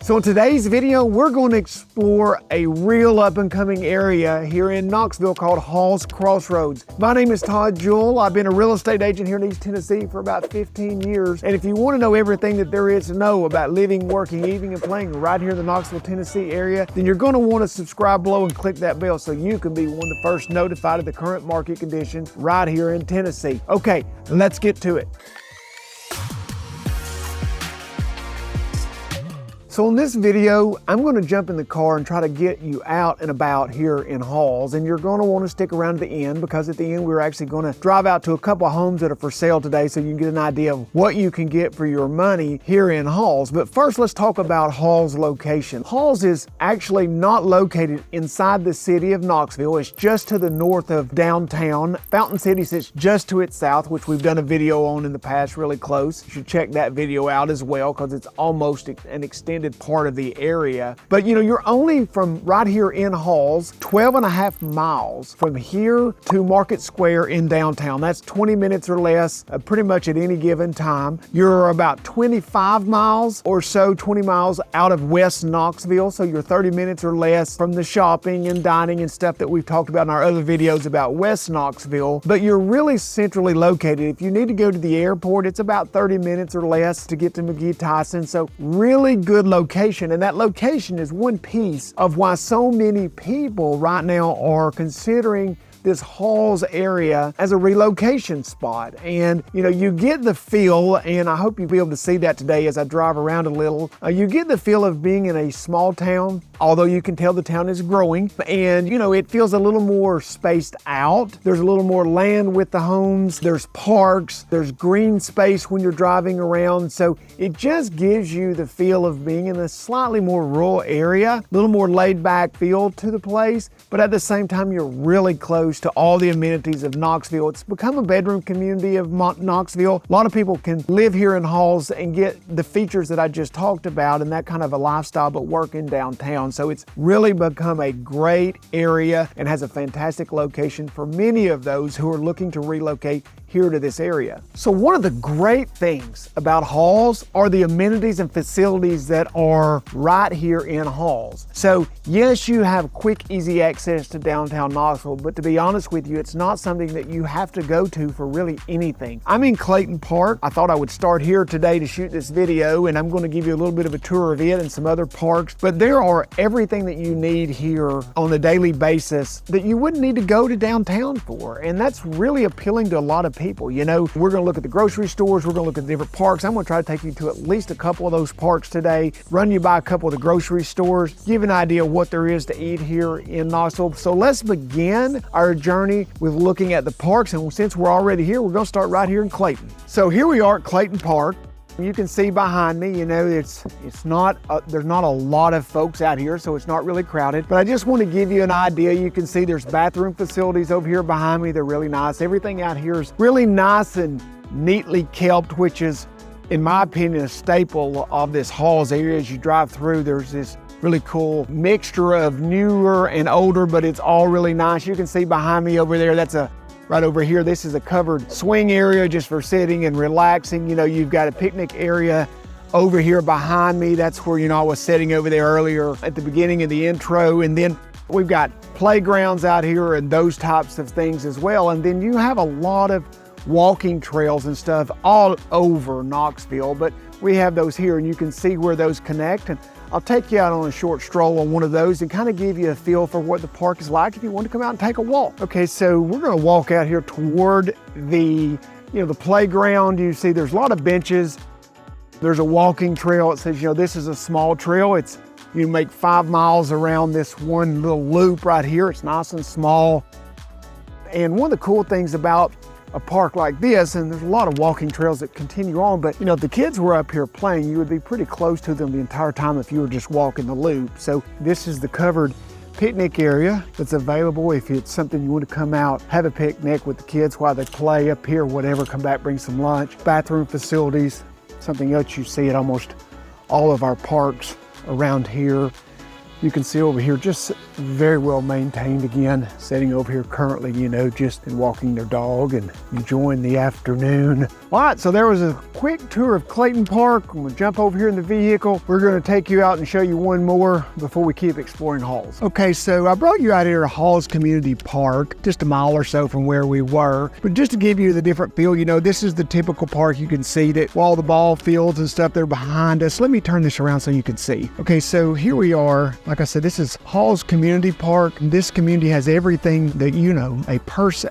So in today's video, we're going to explore a real up-and-coming area here in Knoxville called Halls Crossroads. My name is Todd Jewell. I've been a real estate agent here in East Tennessee for about 15 years. And if you want to know everything that there is to know about living, working, eating, and playing right here in the Knoxville, Tennessee area, then you're going to want to subscribe below and click that bell so you can be one of the first notified of the current market conditions right here in Tennessee. Okay, let's get to it. So in this video, I'm going to jump in the car and try to get you out and about here in Halls, and you're going to want to stick around to the end because at the end we're actually going to drive out to a couple of homes that are for sale today so you can get an idea of what you can get for your money here in Halls. But first, let's talk about Halls' location. Halls is actually not located inside the city of Knoxville. It's just to the north of downtown. Fountain City sits just to its south, which we've done a video on in the past, really close. You should check that video out as well because it's almost an extended part of the area. But you're only from right here in Halls, 12.5 miles from here to Market Square in downtown. That's 20 minutes or less, pretty much at any given time. You're about 25 miles or so, 20 miles out of West Knoxville. So you're 30 minutes or less from the shopping and dining and stuff that we've talked about in our other videos about West Knoxville. But you're really centrally located. If you need to go to the airport, it's about 30 minutes or less to get to McGee-Tyson. So really good location, and that location is one piece of why so many people right now are considering this Halls area as a relocation spot. And you get the feel, and I hope you'll be able to see that today as I drive around a little, you get the feel of being in a small town, although you can tell the town is growing, and it feels a little more spaced out. There's a little more land with the homes, there's parks, there's green space when you're driving around, so it just gives you the feel of being in a slightly more rural area, a little more laid back feel to the place, but at the same time you're really close to all the amenities of Knoxville. It's become a bedroom community of Knoxville. A lot of people can live here in Halls and get the features that I just talked about and that kind of a lifestyle, but work in downtown. So it's really become a great area and has a fantastic location for many of those who are looking to relocate here to this area. So one of the great things about Halls are the amenities and facilities that are right here in Halls. So yes, you have quick, easy access to downtown Knoxville, but to be honest with you, it's not something that you have to go to for really anything. I'm in Clayton Park. I thought I would start here today to shoot this video, and I'm going to give you a little bit of a tour of it and some other parks, but there are everything that you need here on a daily basis that you wouldn't need to go to downtown for, and that's really appealing to a lot of people. We're going to look at the grocery stores, we're going to look at the different parks. I'm going to try to take you to at least a couple of those parks today, run you by a couple of the grocery stores, give an idea of what there is to eat here in Knoxville. So let's begin our journey with looking at the parks, and since we're already here, we're going to start right here in Clayton. So here we are at Clayton Park. You can see behind me, there's not a lot of folks out here, so it's not really crowded, but I just want to give you an idea. You can see there's bathroom facilities over here behind me. They're really nice. Everything out here is really nice and neatly kept, which is, in my opinion, a staple of this Halls area. As you drive through, there's this really cool mixture of newer and older, but it's all really nice. You can see behind me over there, right over here, this is a covered swing area just for sitting and relaxing. You've got a picnic area over here behind me. That's where, I was sitting over there earlier at the beginning of the intro. And then we've got playgrounds out here and those types of things as well. And then you have a lot of walking trails and stuff all over Knoxville, but we have those here and you can see where those connect. And I'll take you out on a short stroll on one of those and kind of give you a feel for what the park is like if you want to come out and take a walk. Okay, so we're going to walk out here toward the playground. You see there's a lot of benches. There's a walking trail. It says, this is a small trail. You make 5 miles around this one little loop right here. It's nice and small. And one of the cool things about a park like this, and there's a lot of walking trails that continue on, but if the kids were up here playing, you would be pretty close to them the entire time if you were just walking the loop. So this is the covered picnic area that's available if it's something you want to come out, have a picnic with the kids while they play up here, whatever, come back, bring some lunch. Bathroom facilities, something else you see at almost all of our parks around here. You can see over here, just very well maintained again. Sitting over here currently, just walking their dog and enjoying the afternoon. All right, so there was a quick tour of Clayton Park. I'm gonna jump over here in the vehicle. We're gonna take you out and show you one more before we keep exploring Halls. Okay, so I brought you out here to Halls Community Park, just a mile or so from where we were. But just to give you the different feel, this is the typical park. You can see that all the ball fields and stuff, they're behind us. Let me turn this around so you can see. Okay, so here we are. Like I said, this is Halls Community Park. This community has everything that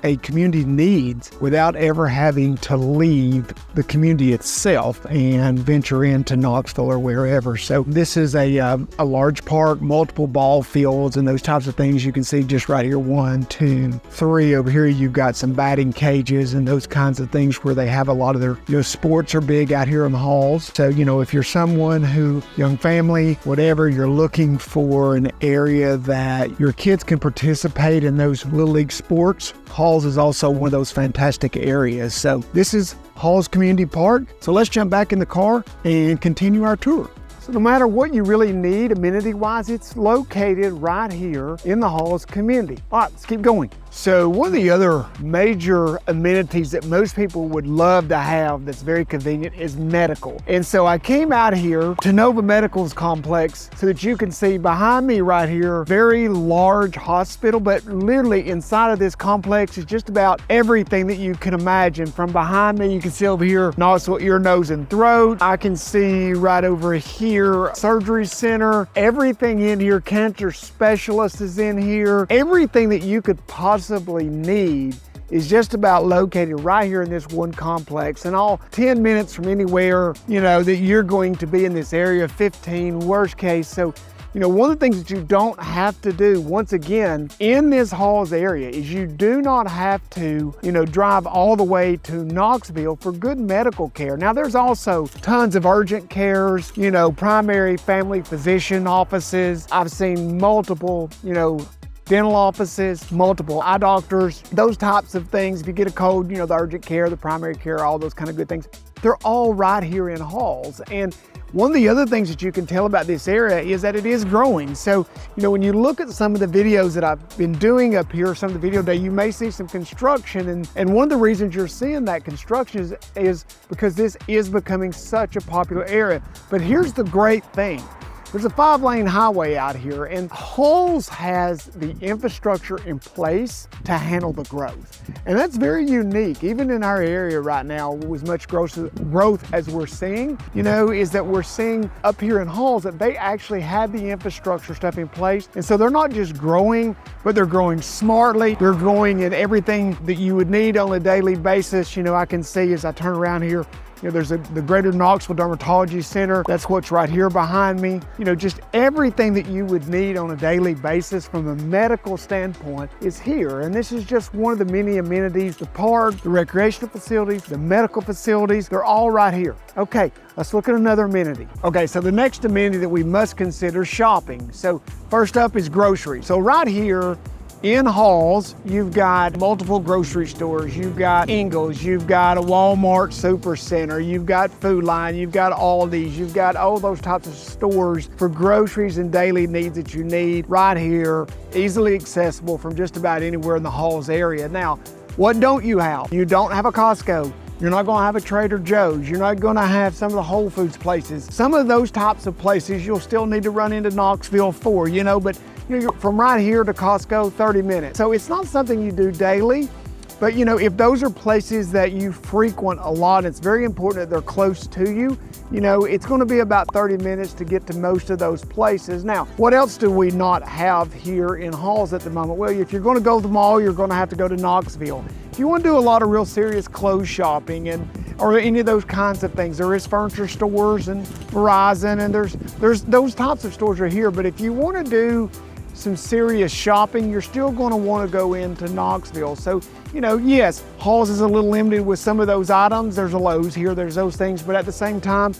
a community needs without ever having to leave the community itself and venture into Knoxville or wherever. So this is a large park, multiple ball fields and those types of things. You can see just right here, 1, 2, 3. Over here you've got some batting cages and those kinds of things where they have a lot of their sports are big out here in the Halls. So if you're someone who, young family, whatever, you're looking for an area that your kids can participate in those little league sports, Halls is also one of those fantastic areas. So this is Halls Community Park. So let's jump back in the car and continue our tour. So no matter what you really need amenity-wise, it's located right here in the Halls community. All right, let's keep going. So one of the other major amenities that most people would love to have that's very convenient is medical. And so I came out here to Nova Medical's complex so that you can see behind me right here, very large hospital, but literally inside of this complex is just about everything that you can imagine. From behind me, you can see over here, Knoxville ear, nose, and throat. I can see right over here, surgery center, everything in here, cancer specialist is in here. Everything that you could possibly need is just about located right here in this one complex, and all 10 minutes from anywhere, that you're going to be in this area, 15 worst case. So, one of the things that you don't have to do, once again, in this Halls area is you do not have to, drive all the way to Knoxville for good medical care. Now, there's also tons of urgent cares, primary family physician offices. I've seen multiple, dental offices, multiple eye doctors, those types of things. If you get a cold, the urgent care, the primary care, all those kind of good things. They're all right here in Halls. And one of the other things that you can tell about this area is that it is growing. So, when you look at some of the videos that I've been doing up here, some of the video today, you may see some construction. And one of the reasons you're seeing that construction is because this is becoming such a popular area. But here's the great thing. There's a 5-lane highway out here, and Halls has the infrastructure in place to handle the growth. And that's very unique, even in our area right now, with much growth as we're seeing, is that we're seeing up here in Halls that they actually have the infrastructure stuff in place. And so they're not just growing, but they're growing smartly. They're growing in everything that you would need on a daily basis. I can see as I turn around here, there's the Greater Knoxville Dermatology Center. That's what's right here behind me. Just everything that you would need on a daily basis from a medical standpoint is here. And this is just one of the many amenities. The park, the recreational facilities, the medical facilities, they're all right here. Okay, let's look at another amenity. Okay, so the next amenity that we must consider is shopping. So first up is groceries. So right here, in Halls, you've got multiple grocery stores. You've got Ingles, you've got a Walmart Supercenter, you've got Food Line, you've got Aldi's, you've got all those types of stores for groceries and daily needs that you need right here, easily accessible from just about anywhere in the Halls area. Now, what don't you have? You don't have a Costco. You're not going to have a Trader Joe's. You're not going to have some of the Whole Foods places. Some of those types of places you'll still need to run into Knoxville for, but from right here to Costco, 30 minutes. So it's not something you do daily, but if those are places that you frequent a lot, it's very important that they're close to you. It's going to be about 30 minutes to get to most of those places. Now, what else do we not have here in Halls at the moment? Well, if you're going to go to the mall, you're going to have to go to Knoxville. If you want to do a lot of real serious clothes shopping or any of those kinds of things, there is furniture stores and Verizon, and there's those types of stores are here. But if you want to do some serious shopping, you're still going to want to go into Knoxville. So, yes, Halls is a little limited with some of those items. There's a Lowe's here, there's those things, but at the same time,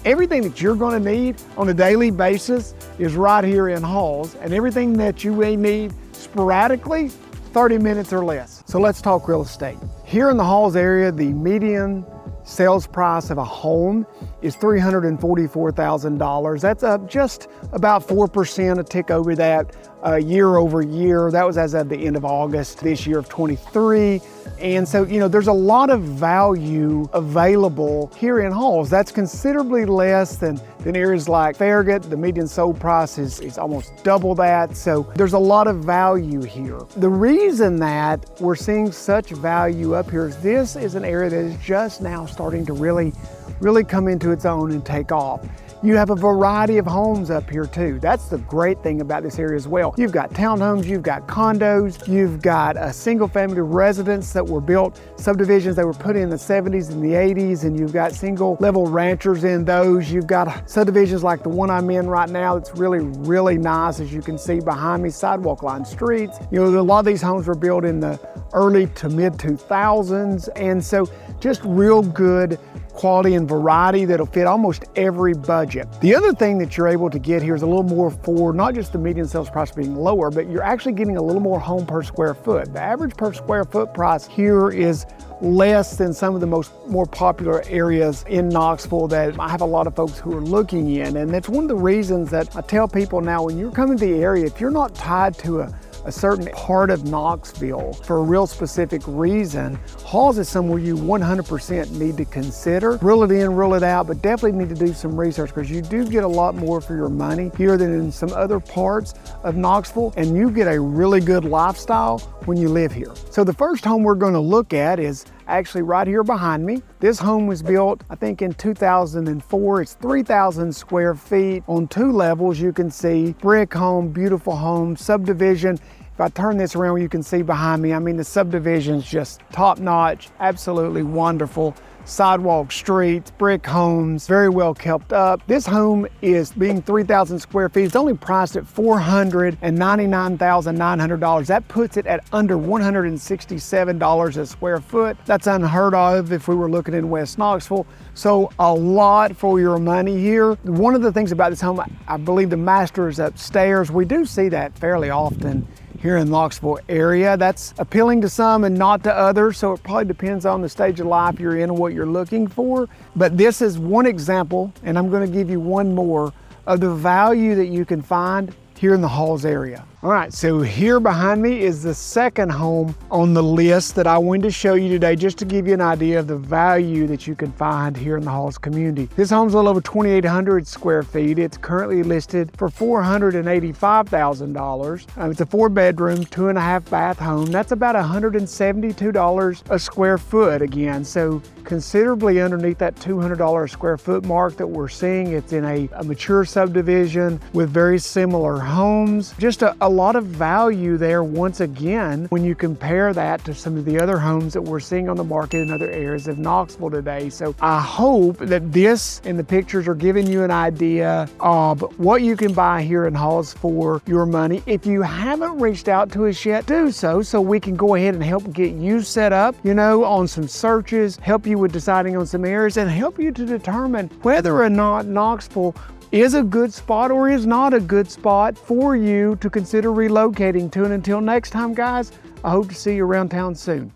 everything that you're going to need on a daily basis is right here in Halls, and everything that you may need sporadically, 30 minutes or less. So let's talk real estate. Here in the Halls area, the median sales price of a home is $344,000. That's up just about 4%, a tick over that year over year. That was as of the end of August this year of 23. And so, there's a lot of value available here in Halls. That's considerably less than areas like Farragut. The median sold price is almost double that. So there's a lot of value here. The reason that we're seeing such value up here is this is an area that is just now starting to really come into its own and take off. You have a variety of homes up here too. That's the great thing about this area as well. You've got townhomes, you've got condos, you've got a single family residence that were built, subdivisions that were put in the 70s and the 80s, and you've got single level ranchers in those. You've got subdivisions like the one I'm in right now that's really nice, as you can see behind me, sidewalk lined streets. A lot of these homes were built in the early to mid 2000s, and so just real good quality and variety that'll fit almost every budget. The other thing that you're able to get here is a little more for not just the median sales price being lower, but you're actually getting a little more home per square foot. The average per square foot price here is less than some of the more popular areas in Knoxville that I have a lot of folks who are looking in. And that's one of the reasons that I tell people now, when you're coming to the area, if you're not tied to a certain part of Knoxville for a real specific reason, Halls is somewhere you 100% need to consider. Rule it in, rule it out, but definitely need to do some research, because you do get a lot more for your money here than in some other parts of Knoxville, and you get a really good lifestyle when you live here. So the first home we're going to look at is actually right here behind me. This home was built, I think, in 2004. It's 3,000 square feet on 2 levels. You can see brick home, beautiful home, subdivision. If I turn this around, you can see behind me, the subdivision's just top notch, absolutely wonderful. Sidewalk streets, brick homes, very well kept up. This home is being 3,000 square feet. It's only priced at $499,900. That puts it at under $167 a square foot. That's unheard of if we were looking in West Knoxville. So a lot for your money here. One of the things about this home, I believe the master is upstairs. We do see that fairly often here in the Knoxville area. That's appealing to some and not to others, so it probably depends on the stage of life you're in and what you're looking for. But this is one example, and I'm going to give you one more, of the value that you can find here in the Halls area. All right, so here behind me is the second home on the list that I wanted to show you today, just to give you an idea of the value that you can find here in the Halls community. This home's a little over 2,800 square feet. It's currently listed for $485,000. It's a 4-bedroom, 2.5 bath home. That's about $172 a square foot again. So considerably underneath that $200 a square foot mark that we're seeing. It's in a mature subdivision with very similar homes. Just a lot of value there once again when you compare that to some of the other homes that we're seeing on the market in other areas of Knoxville today. So I hope that this and the pictures are giving you an idea of what you can buy here in Halls for your money. If you haven't reached out to us yet, do so we can go ahead and help get you set up, on some searches, help you with deciding on some areas, and help you to determine whether or not Knoxville is a good spot or is not a good spot for you to consider relocating to. And until next time, guys, I hope to see you around town soon.